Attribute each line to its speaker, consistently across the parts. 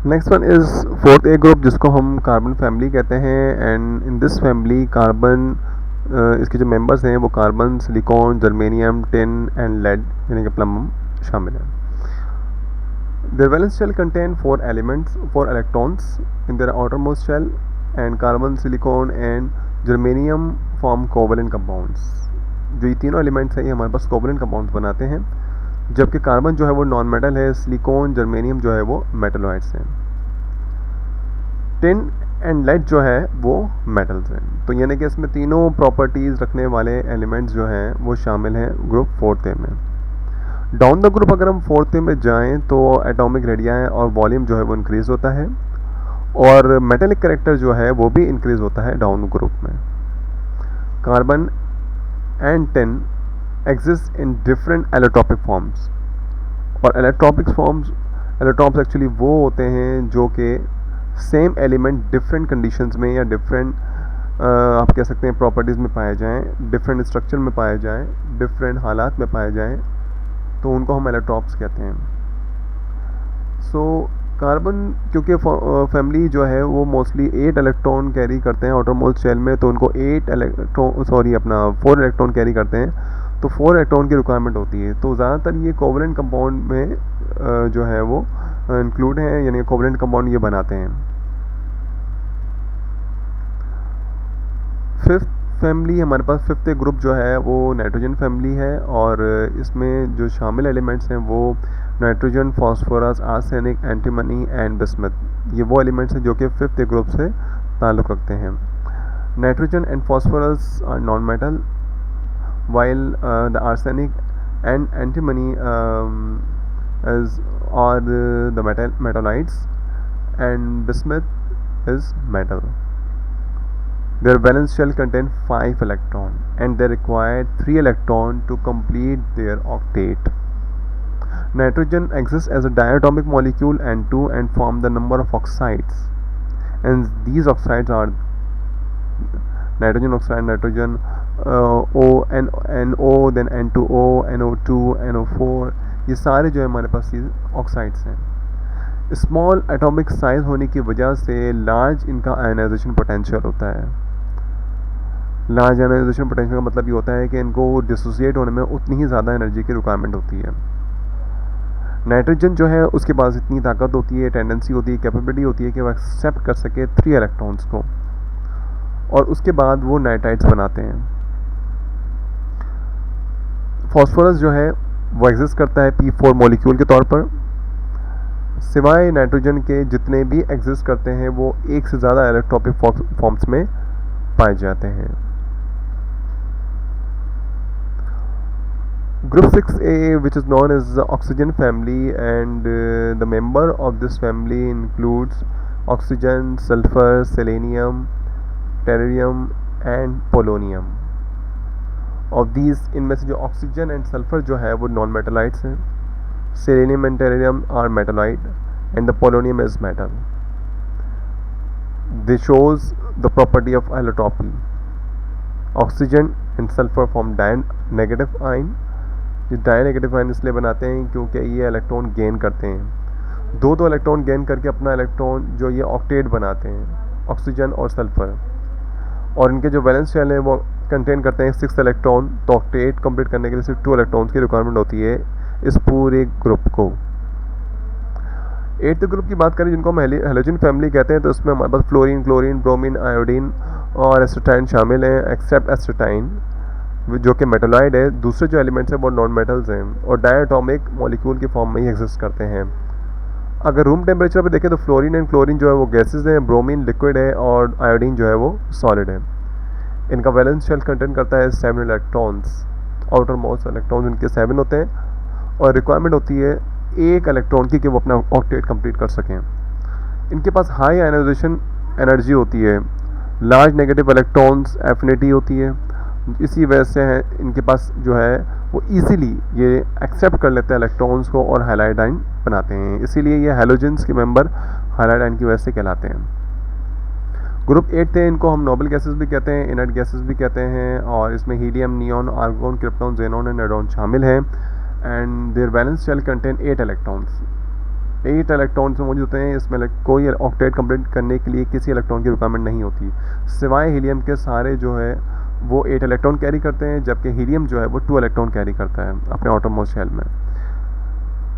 Speaker 1: Next one is fourth A group, जिसको हम carbon family कहते हैं। And in this family carbon, इसके जो मेंबर्स हैं वो carbon, silicon, germanium, tin and lead यानी कि प्लम्बम शामिल हैं। Their valence shell contain four elements, four electrons in their outermost shell, and carbon, silicon and germanium form covalent compounds। जो ये तीनों एलिमेंट्स हैं ये हमारे पास कोवलेंट कंपाउंड्स बनाते हैं, जबकि कार्बन जो है वो नॉन मेटल है, सिलिकॉन, जर्मेनियम जो है वो मेटलॉइड्स हैं, टिन एंड लेड जो है वो मेटल्स हैं। तो यानी कि इसमें तीनों प्रॉपर्टीज़ रखने वाले एलिमेंट्स जो हैं वो शामिल हैं ग्रुप फोर्थ ए में। डाउन द ग्रुप अगर हम फोर्थ में जाएं तो एटॉमिक रेडिया और वॉल्यूम जो है वो इंक्रीज़ होता है, और मेटेलिक करेक्टर जो है वो भी इंक्रीज़ होता है डाउन ग्रुप में। Carbon and tin exist in different allotropic forms, और एलोट्रॉपिक फॉर्म्स, एलोट्रॉप्स एक्चुअली वो होते हैं जो कि सेम एलिमेंट डिफरेंट कंडीशंस में या डिफरेंट आप कह सकते हैं प्रॉपर्टीज़ में पाए जाएं, डिफरेंट स्ट्रक्चर में पाए जाएं, डिफरेंट हालात में पाए जाएं, तो उनको हम एलोट्रॉप्स कहते हैं। सो कार्बन क्योंकि फैमिली जो है वो मोस्टली 8 इलेक्ट्रॉन कैरी करते हैं आउटर मोस्ट शेल में, तो उनको 4 इलेक्ट्रॉन कैरी करते हैं, तो 4 इलेक्ट्रॉन की रिक्वायरमेंट होती है। तो ज़्यादातर ये कोवलेंट कंपाउंड में जो है वो इंक्लूड हैं, यानी कोवलेंट कंपाउंड ये बनाते हैं। फिफ्थ फैमिली हमारे पास, फिफ्थ ग्रुप जो है वो नाइट्रोजन फैमिली है, और इसमें जो शामिल एलिमेंट्स हैं वो nitrogen, phosphorus, arsenic, antimony and bismuth. ये वो एलिमेंट्स हैं जो कि फिफ्थ ग्रुप से ताल्लुक़ रखते हैं। Nitrogen and phosphorus are non metal, while the arsenic and antimony is are the metallites, and bismuth is metal. Their valence shell contain 5 electrons, and they require 3 electrons to complete their octet. Nitrogen exists as a diatomic molecule N2 and form the number of oxides, and these oxides are nitrogen oxide, nitrogen O, NO, then N2O, NO2, NO4, ये सारे जो है हमारे पास ये oxides हैं। Small atomic size होने की वजह से लार्ज इनका आयनाइजेशन पोटेंशियल होता है। लार्ज आयनाइजेशन पोटेंशियल का मतलब ये होता है कि इनको डिसोसिएट होने में उतनी ही ज़्यादा एनर्जी की रिक्वायरमेंट होती है। नाइट्रोजन जो है उसके पास इतनी ताकत होती है, टेंडेंसी होती है, कैपेबिलिटी होती है कि वो एक्सेप्ट कर सके 3 इलेक्ट्रॉन्स को, और उसके बाद वो नाइट्राइड्स बनाते हैं। फॉस्फोरस जो है वो एग्जिस्ट करता है P4 मॉलिक्यूल के तौर पर। सिवाय नाइट्रोजन के जितने भी एग्जिस्ट करते हैं वो एक से ज़्यादा इलेक्ट्रॉपिक फॉर्म्स में पाए जाते हैं। Group 6A, which is known as the oxygen family, and the member of this family includes oxygen, sulfur, selenium, tellurium and polonium। Of these, इनमें से जो ऑक्सीजन एंड सल्फर जो है वो नॉन मेटलाइट्स हैं, selenium and tellurium are metalloid and the polonium is metal. This shows the property of allotropy. Oxygen and sulphur form negative ion. ये negative ion इसलिए बनाते हैं क्योंकि ये इलेक्ट्रॉन गेन करते हैं, दो इलेक्ट्रॉन गेन करके अपना इलेक्ट्रॉन जो ये ऑक्टेट बनाते हैं, ऑक्सीजन और सल्फर, और इनके जो वैलेंस शेल है वो कंटेन करते हैं 6 इलेक्ट्रॉन। तो ऑक्टेट कंप्लीट करने के लिए सिर्फ 2 इलेक्ट्रॉन्स की रिक्वायरमेंट होती है इस पूरे ग्रुप को। 8th ग्रुप की बात करें जिनको हम हेलोजन फैमिली कहते हैं, तो उसमें हमारे पास फ्लोरीन, क्लोरीन, ब्रोमीन, आयोडीन और एसिटाइन शामिल हैं, एक्सेप्ट एसिटाइन जो कि मेटलॉइड है। दूसरे जो एलिमेंट्स हैं वो नॉन मेटल्स हैं और डायटोमिक मॉलिक्यूल की फॉर्म में ही एग्जिस्ट करते हैं। अगर रूम टेम्परेचर पे देखें तो फ्लोरीन एंड क्लोरीन जो है वो गैसेज हैं, ब्रोमीन लिक्विड है और आयोडीन जो है वो सॉलिड है। इनका वैलेंस शेल कंटेन करता है 7 इलेक्ट्रॉन्स। आउटर मोस्ट इलेक्ट्रॉन्स इनके 7 होते हैं और रिक्वायरमेंट होती है 1 इलेक्ट्रॉन की कि वो अपना ऑक्टेट कंप्लीट कर सकें। इनके पास हाई आयनाइजेशन एनर्जी होती है, लार्ज नेगेटिव इलेक्ट्रॉन्स एफिनिटी होती है, इसी वजह से है इनके पास जो है वो इजीली ये एक्सेप्ट कर लेते हैं इलेक्ट्रॉन्स को और हाइलाइट आयन बनाते हैं, इसीलिए ये हैलोजेंस के मेंबर हाइलाइट आयन की वजह से कहलाते हैं। ग्रुप 8 थे, इनको हम नोबल गैसेस भी कहते हैं, इनर्ट गैसेस भी कहते हैं, और इसमें helium, neon, argon, krypton, xenon and radon शामिल हैं। And their valence shell contain 8 electrons. 8 electrons मौजूद होते हैं इसमें। कोई ऑक्टेट कंप्लीट करने के लिए किसी इलेक्ट्रॉन की रिक्वायरमेंट नहीं होती, सिवाय हीलियम के सारे जो है वो 8 इलेक्ट्रॉन कैरी करते हैं, जबकि हीलियम जो है वो 2 इलेक्ट्रॉन कैरी करता है अपने आउटरमोस्ट शेल में।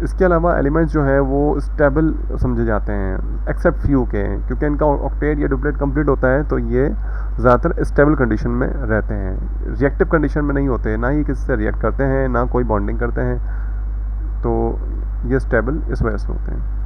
Speaker 1: इसके अलावा एलिमेंट्स जो हैं वो स्टेबल समझे जाते हैं एक्सेप्ट फ्यू के, क्योंकि इनका ऑक्टेट या डुप्लेट कंप्लीट होता है तो ये ज़्यादातर स्टेबल कंडीशन में रहते हैं, रिएक्टिव कंडीशन में नहीं होते, ना ही किसी से रिएक्ट करते हैं, ना कोई बॉन्डिंग करते हैं, तो ये स्टेबल इस वजह से होते हैं।